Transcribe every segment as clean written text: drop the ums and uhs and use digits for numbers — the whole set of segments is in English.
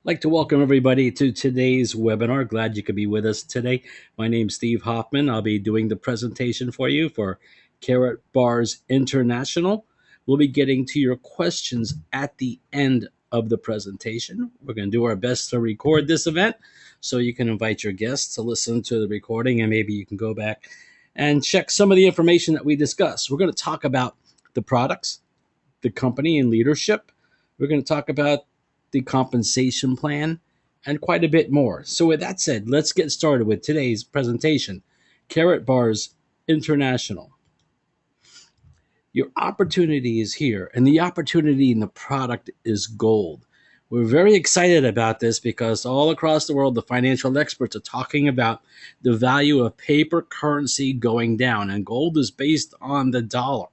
Like to welcome everybody to today's webinar. Glad you could be with us today. My name's Steve Hoffman. I'll be doing the presentation for you for Karatbars International. We'll be getting to your questions at the end of the presentation. We're going to do our best to record this event so you can invite your guests to listen to the recording, and maybe you can go back and check some of the information that we discussed. We're going to talk about the products, the company, and leadership. We're going to talk about the compensation plan, and quite a bit more. So, with that said, let's get started with today's presentation. Karatbars International. Your opportunity is here, and the opportunity in the product is gold. We're very excited about this because all across the world, the financial experts are talking about the value of paper currency going down, and gold is based on the dollar.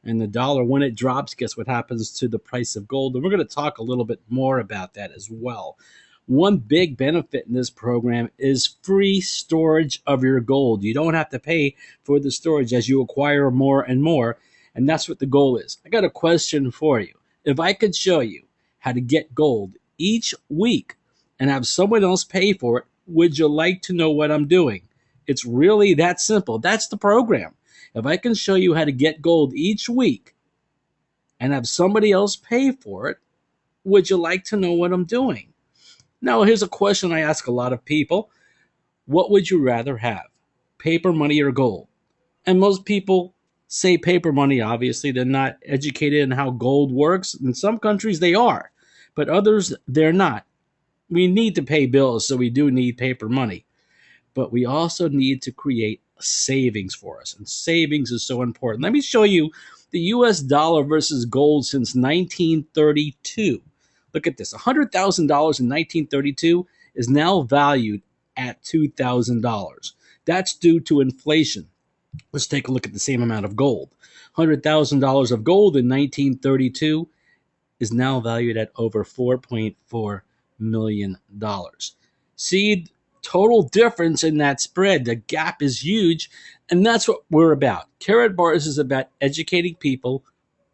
And the dollar, when it drops, guess what happens to the price of gold? And we're going to talk a little bit more about that as well. One big benefit in this program is free storage of your gold. You don't have to pay for the storage as you acquire more and more. And that's what the goal is. I got a question for you. If I could show you how to get gold each week and have someone else pay for it, would you like to know what I'm doing? It's really that simple. That's the program. If I can show you how to get gold each week and have somebody else pay for it, would you like to know what I'm doing? Now, here's a question I ask a lot of people. What would you rather have, paper money or gold? And most people say paper money. Obviously, they're not educated in how gold works. In some countries, they are, but others, they're not. We need to pay bills, so we do need paper money. But we also need to create savings for us. And savings is so important. Let me show you the US dollar versus gold since 1932. Look at this. $100,000 in 1932 is now valued at $2,000. That's due to inflation. Let's take a look at the same amount of gold. $100,000 of gold in 1932 is now valued at over $4.4 million. See, total difference in that spread. The gap is huge, and that's what we're about. Karatbars is about educating people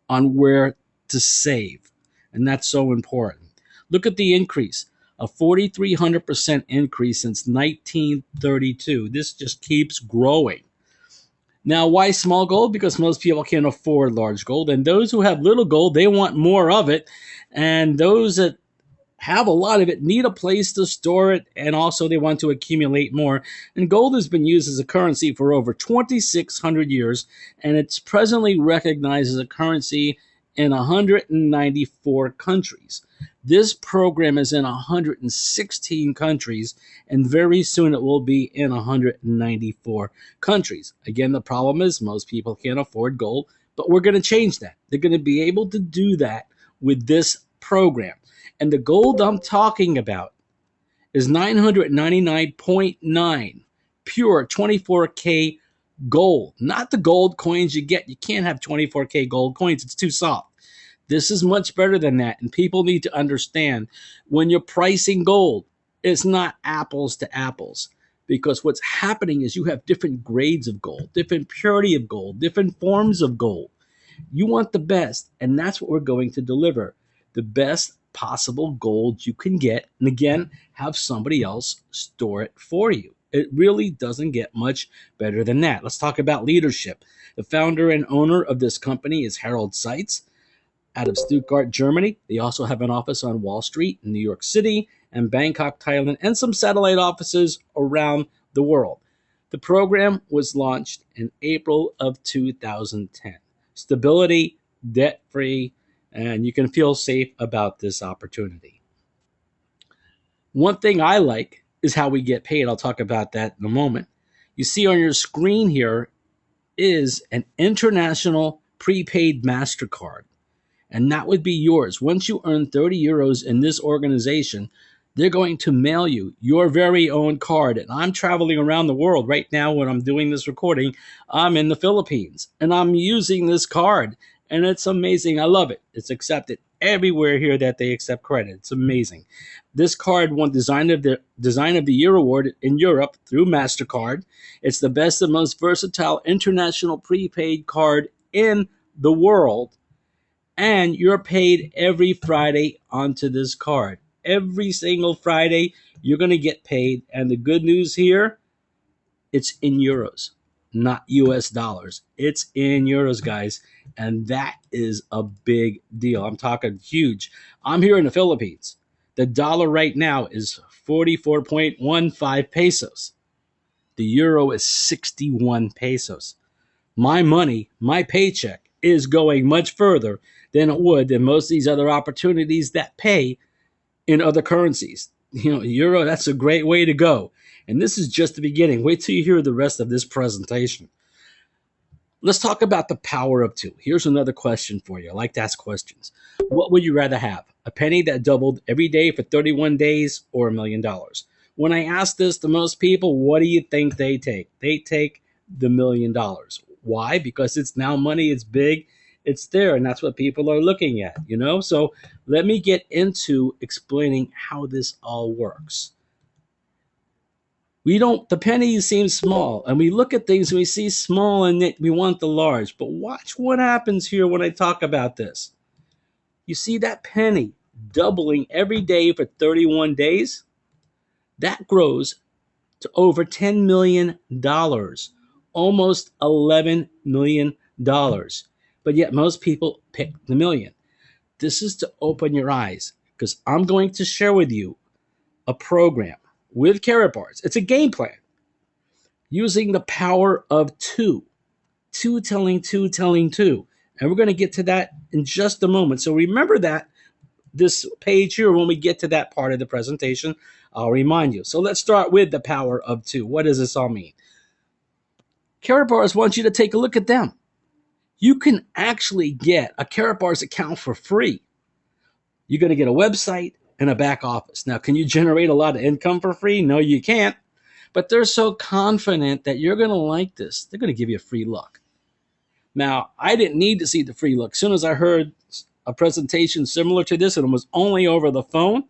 on where to save, and that's so important. Look at the increase, a 4,300% increase since 1932. This just keeps growing. Now, why small gold? Because most people can't afford large gold, and those who have little gold, they want more of it, and those that have a lot of it need a place to store it, and also they want to accumulate more. And gold has been used as a currency for over 2,600 years, and it's presently recognized as a currency in 194 countries. This program is in 116 countries, and very soon it will be in 194 countries. Again, the problem is most people can't afford gold, but we're going to change that. They're going to be able to do that with this program. And the gold I'm talking about is 999.9 pure 24K gold, not the gold coins you get. You can't have 24K gold coins, it's too soft. This is much better than that. And people need to understand when you're pricing gold, it's not apples to apples. Because what's happening is you have different grades of gold, different purity of gold, different forms of gold. You want the best, and that's what we're going to deliver. The best possible gold you can get, and again, have somebody else store it for you. It really doesn't get much better than that. Let's talk about leadership. The founder and owner of this company is Harold Seitz out of Stuttgart, Germany. They also have an office on Wall Street in New York City and Bangkok, Thailand, and some satellite offices around the world. The program was launched in April of 2010. Stability, debt-free, and you can feel safe about this opportunity. One thing I like is how we get paid. I'll talk about that in a moment. You see on your screen here is an international prepaid MasterCard, and that would be yours. Once you earn 30 euros in this organization, they're going to mail you your very own card. And I'm traveling around the world right now when I'm doing this recording. I'm in the Philippines, and I'm using this card. And it's amazing. I love it. It's accepted everywhere here that they accept credit. It's amazing. This card won Design of the Year award in Europe through MasterCard. It's the best and most versatile international prepaid card in the world. And you're paid every Friday onto this card. every single Friday, you're going to get paid. And the good news here, it's in euros, not US dollars. It's in euros, guys. And that is a big deal. I'm talking huge. I'm here in the Philippines. The dollar right now is 44.15 pesos. The euro is 61 pesos. My money, my paycheck is going much further than it would in most of these other opportunities that pay in other currencies. Euro, that's a great way to go. And this is just the beginning. Wait till you hear the rest of this presentation. Let's talk about the power of two. Here's another question for you. I like to ask questions. What would you rather have? A penny that doubled every day for 31 days or $1 million? When I ask this to most people, what do you think they take? They take the $1 million. Why? Because it's now money, it's big, it's there, and that's what people are looking at. So let me get into explaining how this all works. The penny seems small, and we look at things and we see small and we want the large. But watch what happens here when I talk about this. You see that penny doubling every day for 31 days? That grows to over $10 million, almost $11 million. But yet most people pick the million. This is to open your eyes, because I'm going to share with you a program with Karatbars. It's a game plan using the power of two. Two telling two telling two. And we're going to get to that in just a moment. So remember that this page here, when we get to that part of the presentation, I'll remind you. So let's start with the power of two. What does this all mean? Karatbars wants you to take a look at them. You can actually get a Karatbars account for free. You're going to get a website and a back office. Now, can you generate a lot of income for free? No, you can't. But they're so confident that you're going to like this, they're going to give you a free look. Now, I didn't need to see the free look. As soon as I heard a presentation similar to this and it was only over the phone,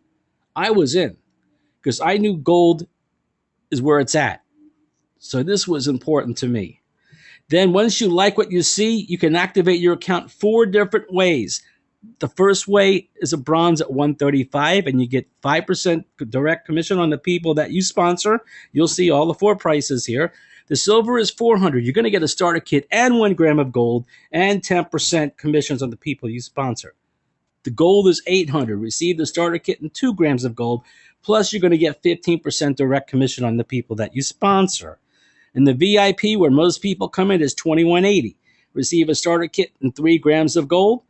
I was in, because I knew gold is where it's at. So this was important to me. Then once you like what you see, you can activate your account 4 different ways. The first way is a bronze at 135, and you get 5% direct commission on the people that you sponsor. You'll see all the 4 prices here. The silver is 400. You're going to get a starter kit and 1 gram of gold and 10% commissions on the people you sponsor. The gold is 800. Receive the starter kit and 2 grams of gold. Plus, you're going to get 15% direct commission on the people that you sponsor. And the VIP, where most people come in, is 2180. Receive a starter kit and 3 grams of gold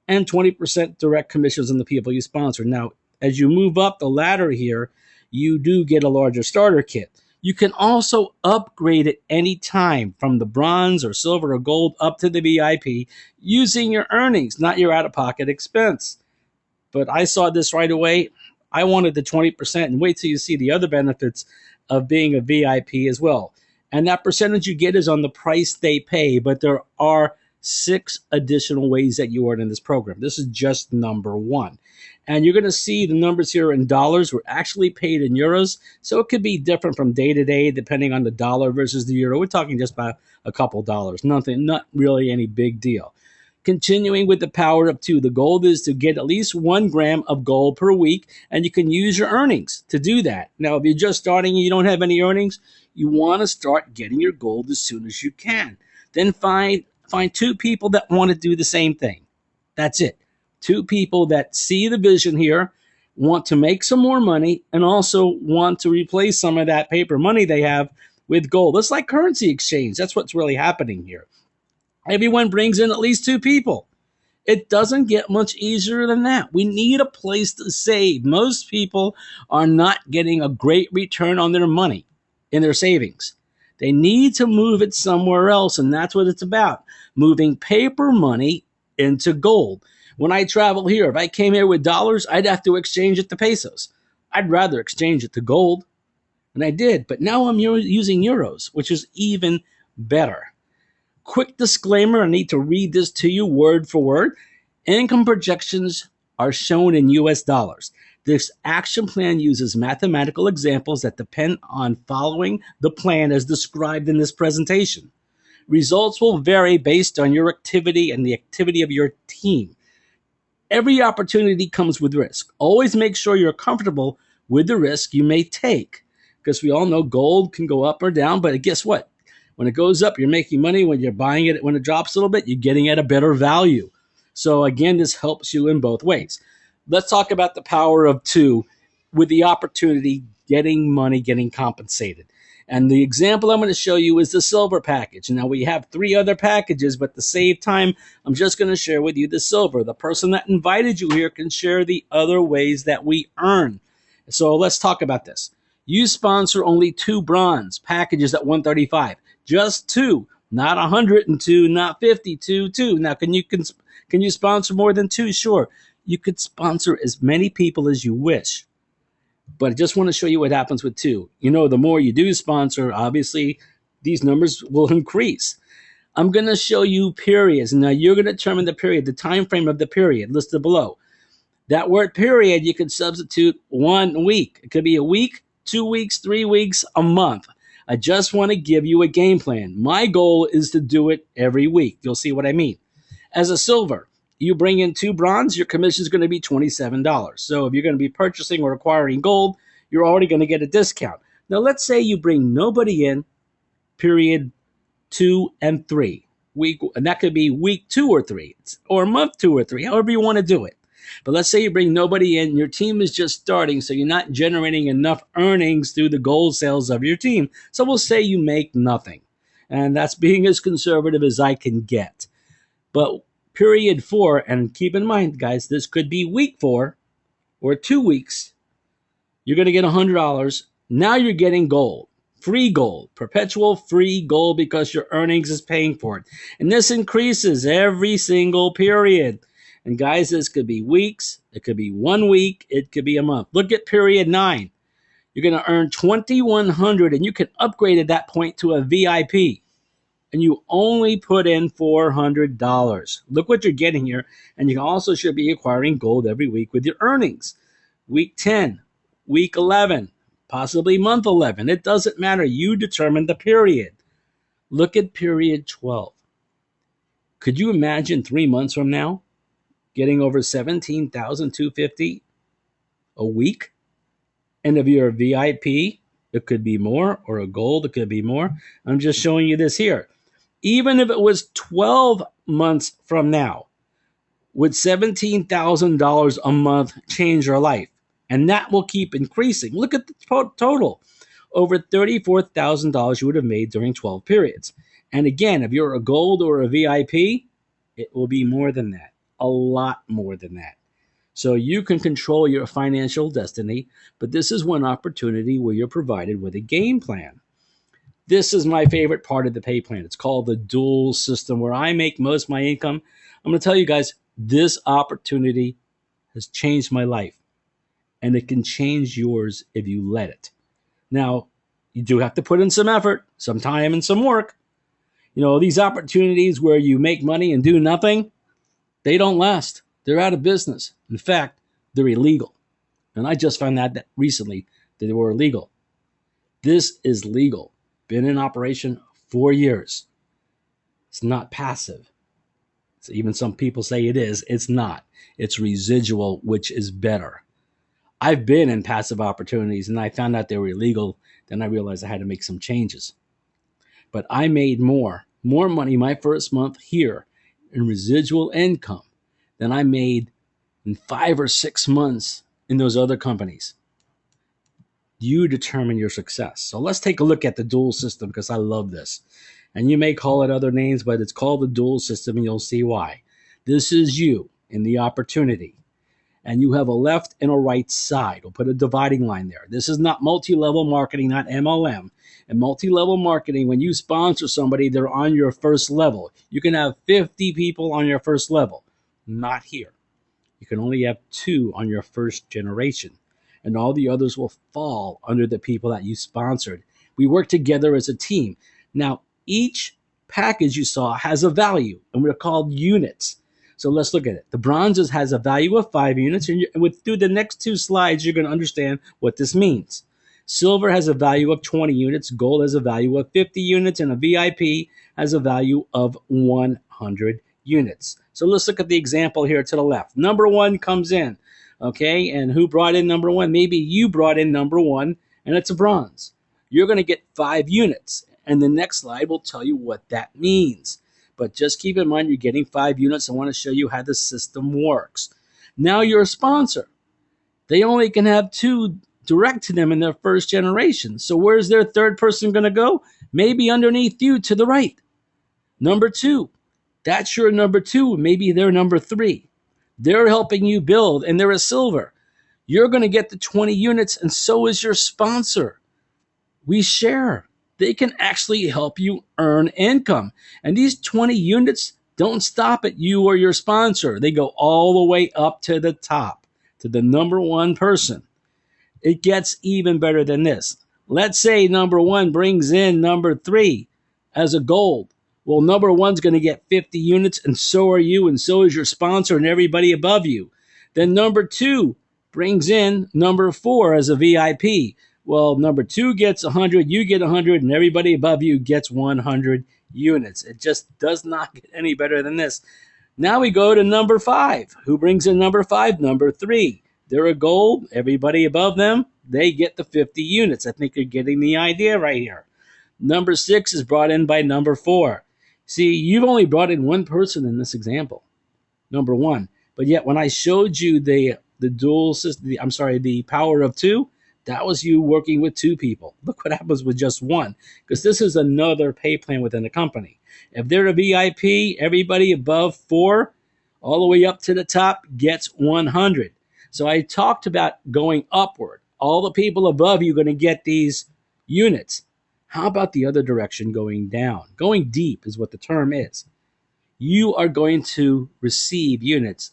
and 20% direct commissions on the people you sponsor. Now, as you move up the ladder here, you do get a larger starter kit. You can also upgrade at any time from the bronze or silver or gold up to the VIP using your earnings, not your out-of-pocket expense. But I saw this right away. I wanted the 20%, and wait till you see the other benefits of being a VIP as well. And that percentage you get is on the price they pay, but there are 6 additional ways that you earn in this program. This is just number 1. And you're going to see the numbers here in dollars. We're actually paid in euros, so it could be different from day to day depending on the dollar versus the euro. We're talking just about a couple dollars, nothing, not really any big deal. Continuing with the power of 2, the goal is to get at least 1 gram of gold per week, and you can use your earnings to do that. Now, if you're just starting and you don't have any earnings, you want to start getting your gold as soon as you can. Then find 2 people that want to do the same thing. That's it. 2 people that see the vision here, want to make some more money, and also want to replace some of that paper money they have with gold. It's like currency exchange. That's what's really happening here. Everyone brings in at least 2 people. It doesn't get much easier than that. We need a place to save. Most people are not getting a great return on their money in their savings. They need to move it somewhere else, and that's what it's about, moving paper money into gold. When I travel here, if I came here with dollars, I'd have to exchange it to pesos. I'd rather exchange it to gold, and I did, but now I'm using euros, which is even better. Quick disclaimer, I need to read this to you word for word. Income projections are shown in US dollars. This action plan uses mathematical examples that depend on following the plan as described in this presentation. Results will vary based on your activity and the activity of your team. every opportunity comes with risk. Always make sure you're comfortable with the risk you may take, because we all know gold can go up or down, but guess what? When it goes up, you're making money. When you're buying it, when it drops a little bit, you're getting at a better value. So again, this helps you in both ways. Let's talk about the power of two with the opportunity, getting money, getting compensated. And the example I'm going to show you is the silver package. Now we have three other packages, but to save time, I'm just going to share with you the silver. The person that invited you here can share the other ways that we earn. So let's talk about this. You sponsor only two bronze packages at 135, just two, not 102, not 52, two. Now, can you sponsor more than two? Sure, you could sponsor as many people as you wish. But I just want to show you what happens with two. The more you do sponsor, obviously, these numbers will increase. I'm going to show you periods. Now, you're going to determine the period, the time frame of the period listed below. That word period, you could substitute 1 week. It could be a week, 2 weeks, 3 weeks, a month. I just want to give you a game plan. My goal is to do it every week. You'll see what I mean. As a silver, you bring in two bronze, your commission is going to be $27. So if you're going to be purchasing or acquiring gold, you're already going to get a discount. Now, let's say you bring nobody in, period 2 and 3. And that could be week 2 or 3, or month 2 or 3, however you want to do it. But let's say you bring nobody in, your team is just starting, so you're not generating enough earnings through the gold sales of your team. So we'll say you make nothing. And that's being as conservative as I can get. But period 4, and keep in mind, guys, this could be week 4 or 2 weeks. You're going to get $100. Now you're getting gold, free gold, perpetual free gold, because your earnings is paying for it. And this increases every single period. And guys, this could be weeks, it could be 1 week, it could be a month. Look at period 9. You're going to earn $2,100, and you can upgrade at that point to a VIP. And you only put in $400. Look what you're getting here. And you also should be acquiring gold every week with your earnings. Week 10, week 11, possibly month 11. It doesn't matter. You determine the period. Look at period 12. Could you imagine 3 months from now getting over $17,250 a week? And if you're a VIP, it could be more, or a gold, it could be more. I'm just showing you this here. Even if it was 12 months from now, would $17,000 a month change your life? And that will keep increasing. Look at the total. Over $34,000 you would have made during 12 periods. And again, if you're a gold or a VIP, it will be more than that, a lot more than that. So you can control your financial destiny, but this is one opportunity where you're provided with a game plan. This is my favorite part of the pay plan. It's called the dual system, where I make most of my income. I'm going to tell you guys, this opportunity has changed my life, and it can change yours if you let it. Now, you do have to put in some effort, some time, and some work. These opportunities where you make money and do nothing, they don't last. They're out of business. In fact, they're illegal. And I just found that recently that they were illegal. This is legal. Been in operation 4 years. It's not passive. So even some people say it is. It's not. It's residual, which is better. I've been in passive opportunities, and I found out they were illegal. Then I realized I had to make some changes. But I made more money my first month here in residual income than I made in 5 or 6 months in those other companies. You determine your success. So let's take a look at the dual system, because I love this. And you may call it other names, but it's called the dual system, and you'll see why. This is you in the opportunity. And you have a left and a right side. We'll put a dividing line there. This is not multi-level marketing, not MLM. And multi-level marketing, when you sponsor somebody, they're on your first level. You can have 50 people on your first level. Not here. You can only have 2 on your first generation. And all the others will fall under the people that you sponsored. We work together as a team. Now, each package you saw has a value, and we're called units. So let's look at it. The bronzes has a value of 5 units, and through the next 2 slides, you're going to understand what this means. Silver has a value of 20 units, gold has a value of 50 units, and a VIP has a value of 100 units. So let's look at the example here to the left. Number one comes in, okay? And who brought in number one? Maybe you brought in number one, and it's a bronze. You're going to get 5 units. And the next slide will tell you what that means. But just keep in mind you're getting 5 units. I want to show you how the system works. Now you're a sponsor. They only can have 2 direct to them in their first generation. So where's their third person going to go? Maybe underneath you to the right. Number 2. That's your number 2. Maybe they're number 3. They're helping you build, and they're a silver. You're going to get the 20 units, and so is your sponsor. We share. They can actually help you earn income. And these 20 units don't stop at you or your sponsor. They go all the way up to the top, to the number one person. It gets even better than this. Let's say number one brings in number 3 as a gold. Well, number one's going to get 50 units, and so are you, and so is your sponsor and everybody above you. Then number 2 brings in number 4 as a VIP. Well, number 2 gets 100, you get 100, and everybody above you gets 100 units. It just does not get any better than this. Now we go to number 5. Who brings in number 5? Number 3. They're a gold. Everybody above them, they get the 50 units. I think you're getting the idea right here. Number 6 is brought in by number 4. See, you've only brought in one person in this example, number 1. But yet when I showed you the dual system, the power of 2, that was you working with 2 people. Look what happens with just 1, because this is another pay plan within the company. If they're a VIP, everybody above 4, all the way up to the top, gets 100. So I talked about going upward. All the people above you are going to get these units. How about the other direction, going down? Going deep is what the term is. You are going to receive units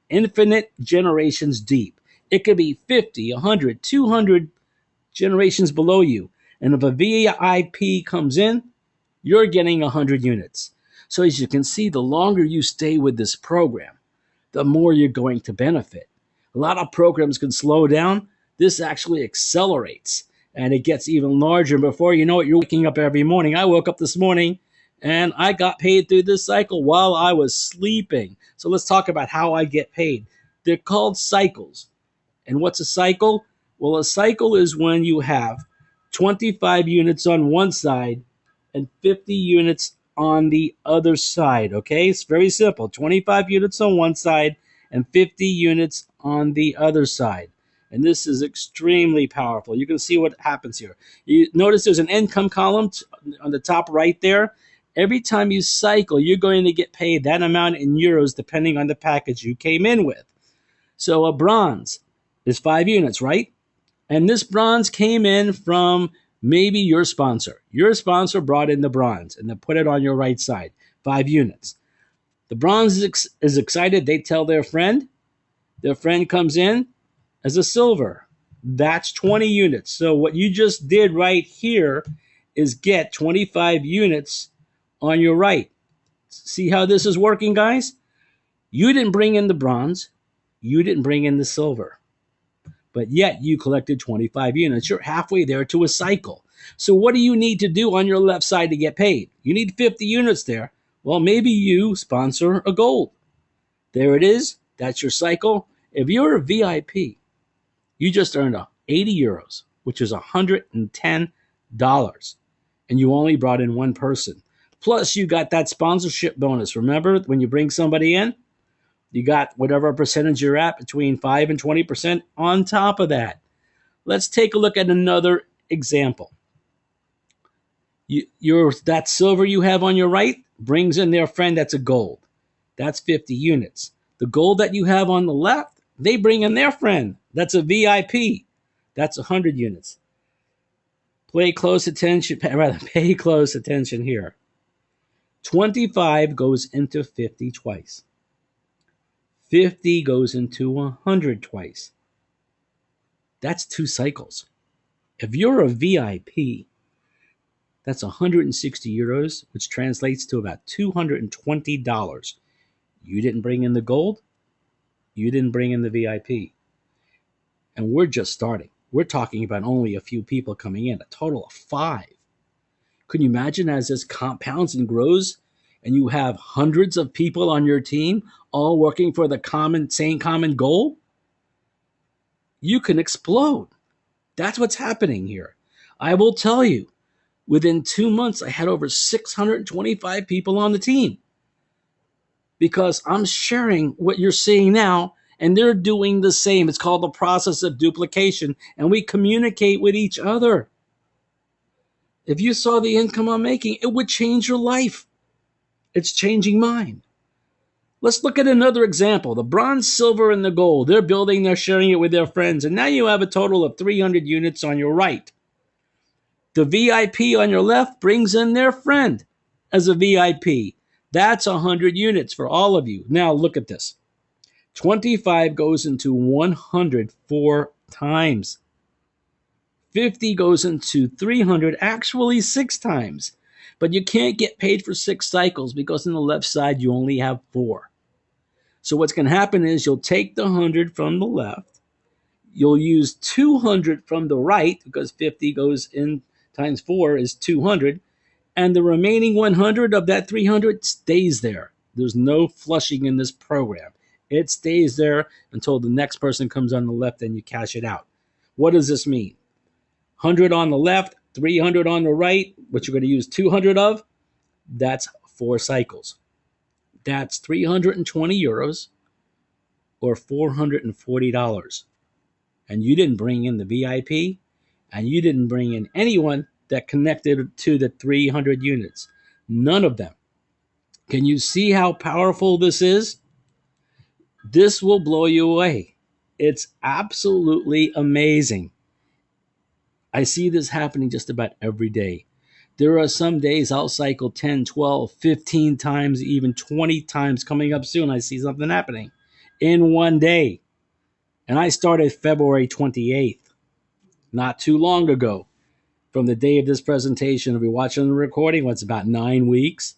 infinite generations deep. It could be 50, 100, 200 generations below you. And if a VIP comes in, you're getting 100 units. So as you can see, the longer you stay with this program, the more you're going to benefit. A lot of programs can slow down. This actually accelerates, and it gets even larger. Before you know it, you're waking up every morning. I woke up this morning, and I got paid through this cycle while I was sleeping. So let's talk about how I get paid. They're called cycles. And what's a cycle? Well, a cycle is when you have 25 units on one side and 50 units on the other side. Okay, it's very simple. 25 units on one side and 50 units on the other side. And this is extremely powerful. You can see what happens here. You notice there's an income column on the top right there. Every time you cycle, you're going to get paid that amount in euros depending on the package you came in with. So a bronze is 5 units, right? And this bronze came in from maybe your sponsor. Your sponsor brought in the bronze and then put it on your right side, 5 units. The bronze is excited. They tell their friend. Their friend comes in as a silver. That's 20 units. So what you just did right here is get 25 units on your right. See how this is working, guys? You didn't bring in the bronze. You didn't bring in the silver. But yet you collected 25 units. You're halfway there to a cycle. So what do you need to do on your left side to get paid? You need 50 units there. Well, maybe you sponsor a gold. There it is. That's your cycle. If you're a VIP, you just earned 80 euros, which is $110. And you only brought in one person. Plus, you got that sponsorship bonus. Remember, when you bring somebody in, you got whatever percentage you're at, between 5 and 20% on top of that. Let's take a look at another example. That silver you have on your right brings in their friend that's a gold. That's 50 units. The gold that you have on the left, they bring in their friend. That's a VIP. That's 100 units. Pay close attention here. 25 goes into 50 twice. 50 goes into 100 twice. That's 2 cycles. If you're a VIP, that's 160 euros, which translates to about $220. You didn't bring in the gold. You didn't bring in the VIP. And we're just starting. We're talking about only a few people coming in, a total of 5. Could you imagine as this compounds and grows and you have hundreds of people on your team all working for the same common goal, you can explode. That's what's happening here. I will tell you, within 2 months, I had over 625 people on the team because I'm sharing what you're seeing now, and they're doing the same. It's called the process of duplication, and we communicate with each other. If you saw the income I'm making, it would change your life. It's changing mine. Let's look at another example. The bronze, silver, and the gold. They're building, they're sharing it with their friends, and now you have a total of 300 units on your right. The VIP on your left brings in their friend as a VIP. That's 100 units for all of you. Now look at this. 25 goes into 100 4 times. 50 goes into 300, actually 6 times. But you can't get paid for 6 cycles because on the left side you only have 4. So what's going to happen is you'll take the 100 from the left. You'll use 200 from the right because 50 goes in times 4 is 200. And the remaining 100 of that 300 stays there. There's no flushing in this program. It stays there until the next person comes on the left and you cash it out. What does this mean? 100 on the left, 300 on the right, which you're going to use 200 of, that's 4 cycles. That's 320 euros or $440. And you didn't bring in the VIP, and you didn't bring in anyone that connected to the 300 units. None of them. Can you see how powerful this is? This will blow you away. It's absolutely amazing. I see this happening just about every day. There are some days I'll cycle 10, 12, 15 times, even 20 times coming up soon. I see something happening in one day. And I started February 28th, not too long ago. From the day of this presentation, if you're watching the recording, it's about 9 weeks.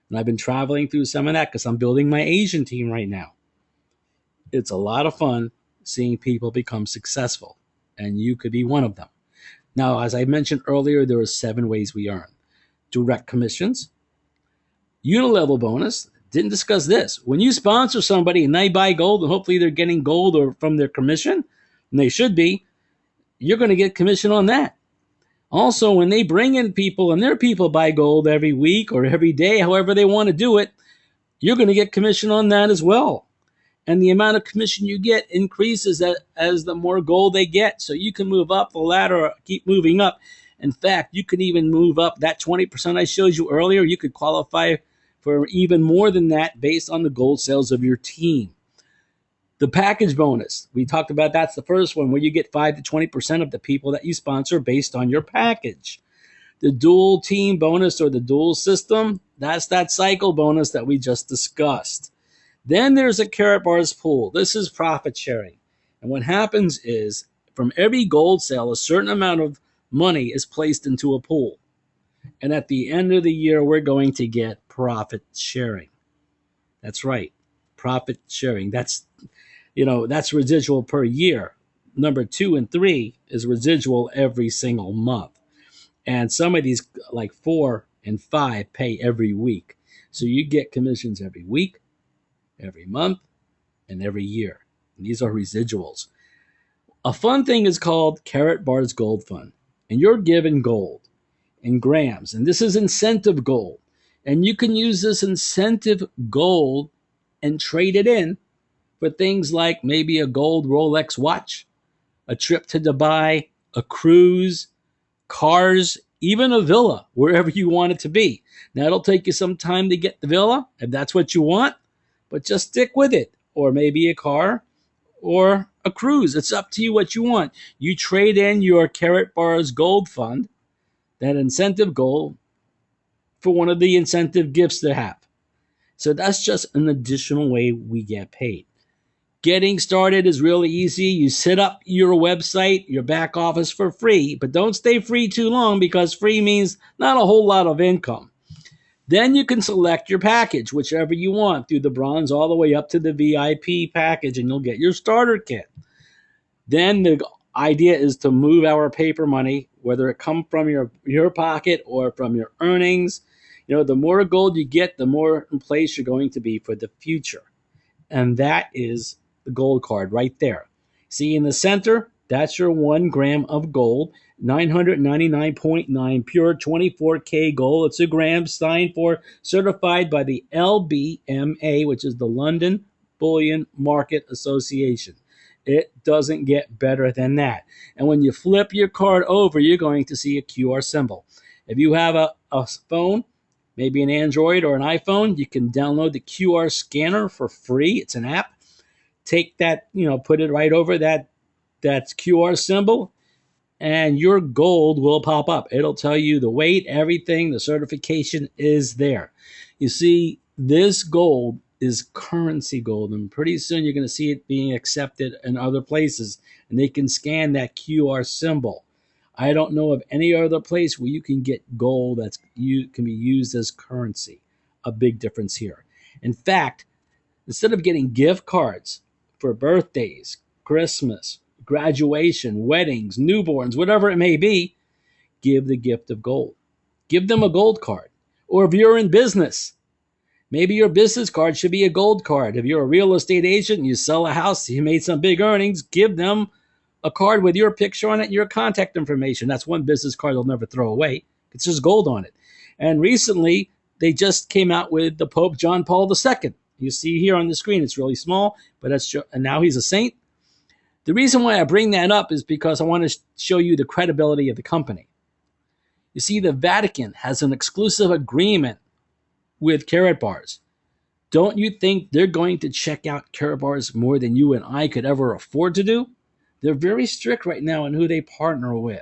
And I've been traveling through some of that because I'm building my Asian team right now. It's a lot of fun seeing people become successful, and you could be one of them. Now, as I mentioned earlier, there are 7 ways we earn. Direct commissions, unilevel bonus. Didn't discuss this. When you sponsor somebody and they buy gold, and hopefully they're getting gold or from their commission, and they should be, you're going to get commission on that. Also, when they bring in people and their people buy gold every week or every day, however they want to do it, you're going to get commission on that as well. And the amount of commission you get increases as the more gold they get. So you can move up the ladder, keep moving up. In fact, you can even move up that 20% I showed you earlier. You could qualify for even more than that based on the gold sales of your team. The package bonus, we talked about, that's the first one where you get 5 to 20% of the people that you sponsor based on your package. The dual team bonus or the dual system, that's that cycle bonus that we just discussed. Then there's a Karatbars pool. This is profit sharing. And what happens is from every gold sale, a certain amount of money is placed into a pool. And at the end of the year, we're going to get profit sharing. That's right. Profit sharing. That's residual per year. Number 2 and 3 is residual every single month. And some of these, like 4 and 5, pay every week. So you get commissions every week, every month, and every year. And these are residuals. A fun thing is called Karatbars Gold Fund. And you're given gold in grams. And this is incentive gold. And you can use this incentive gold and trade it in for things like maybe a gold Rolex watch, a trip to Dubai, a cruise, cars, even a villa, wherever you want it to be. Now, it'll take you some time to get the villa, if that's what you want, but just stick with it. Or maybe a car or a cruise. It's up to you what you want. You trade in your Karatbars Gold Fund, that incentive gold, for one of the incentive gifts they have. So that's just an additional way we get paid. Getting started is really easy. You set up your website, your back office for free, but don't stay free too long because free means not a whole lot of income. Then you can select your package, whichever you want, through the bronze all the way up to the VIP package, and you'll get your starter kit. Then the idea is to move our paper money, whether it come from your pocket or from your earnings. The more gold you get, the more in place you're going to be for the future. And that is the gold card right there. See in the center, that's your 1 gram of gold, 999.9 pure 24K gold. It's a gram signed for, certified by the LBMA, which is the London Bullion Market Association. It doesn't get better than that. And when you flip your card over, you're going to see a QR symbol. If you have a phone, maybe an Android or an iPhone, you can download the QR scanner for free. It's an app. Take that, put it right over that QR symbol, and your gold will pop up. It'll tell you the weight, everything, the certification is there. You see, this gold is currency gold, and pretty soon you're going to see it being accepted in other places, and they can scan that QR symbol. I don't know of any other place where you can get gold that's you can be used as currency. A big difference here. In fact, instead of getting gift cards for birthdays, Christmas, graduation, weddings, newborns, whatever it may be, give the gift of gold. Give them a gold card. Or if you're in business, maybe your business card should be a gold card. If you're a real estate agent and you sell a house, you made some big earnings, give them a card with your picture on it and your contact information. That's one business card they'll never throw away. It's just gold on it. And recently, they just came out with the Pope John Paul II. You see here on the screen, it's really small, but and now he's a saint. The reason why I bring that up is because I want to show you the credibility of the company. You see, the Vatican has an exclusive agreement with Karatbars. Don't you think they're going to check out Karatbars more than you and I could ever afford to do? They're very strict right now on who they partner with.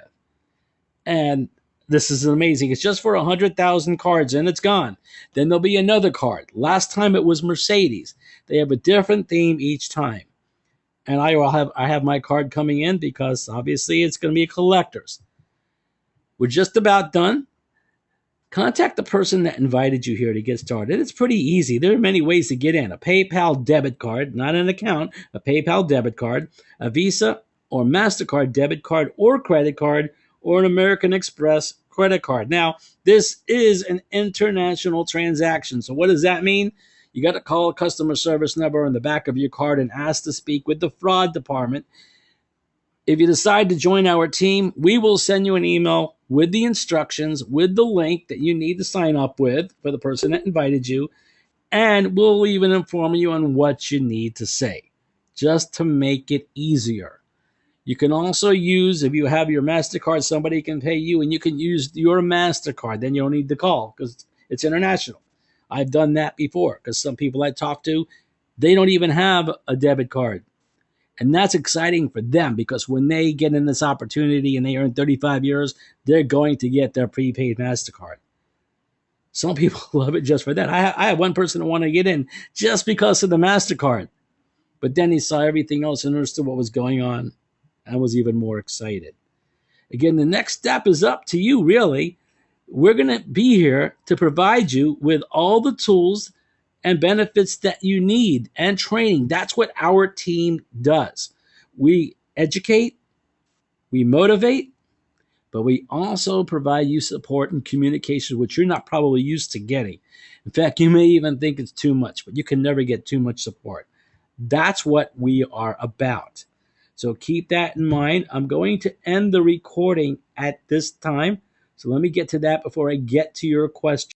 And this is amazing. It's just for 100,000 cards and it's gone. Then there'll be another card. Last time it was Mercedes. They have a different theme each time. And I have my card coming in because obviously it's going to be a collector's. We're just about done. Contact the person that invited you here to get started. It's pretty easy. There are many ways to get in. A PayPal debit card, not an account, a PayPal debit card, a Visa or MasterCard debit card or credit card, or an American Express credit card. Now, this is an international transaction. So what does that mean? You got to call a customer service number on the back of your card and ask to speak with the fraud department. If you decide to join our team, we will send you an email with the instructions, with the link that you need to sign up with for the person that invited you, and we'll even inform you on what you need to say, just to make it easier. You can also use, if you have your MasterCard, somebody can pay you, and you can use your MasterCard. Then you don't need to call because it's international. I've done that before because some people I talk to, they don't even have a debit card. And that's exciting for them because when they get in this opportunity and they earn 35 years, they're going to get their prepaid MasterCard. Some people love it just for that. I have one person who wanted to get in just because of the MasterCard. But then he saw everything else and understood what was going on and was even more excited. Again, the next step is up to you, really. We're going to be here to provide you with all the tools and benefits that you need and training. That's what our team does. We educate, we motivate, but we also provide you support and communication, which you're not probably used to getting. In fact, you may even think it's too much, but you can never get too much support. That's what we are about. So keep that in mind. I'm going to end the recording at this time. So let me get to that before I get to your question.